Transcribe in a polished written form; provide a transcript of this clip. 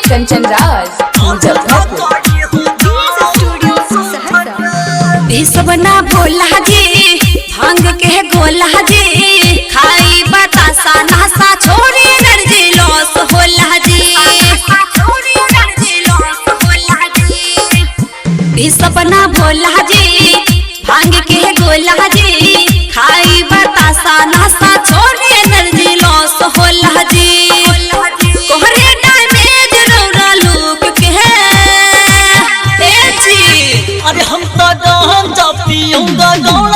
कंचन राज सबना भोला जी भांग के गोला जी खाई बतासा नासा छोड़ी एनर्जी लॉस होला जी सबना भोला जी भांग के गोला जी खाई बतासा नासा छोड़ी एनर्जी लॉस होला जी कोहरे डैमेज रौरा लूक के ए जी अरे हम तो गांजा पियूंगा गौड़ा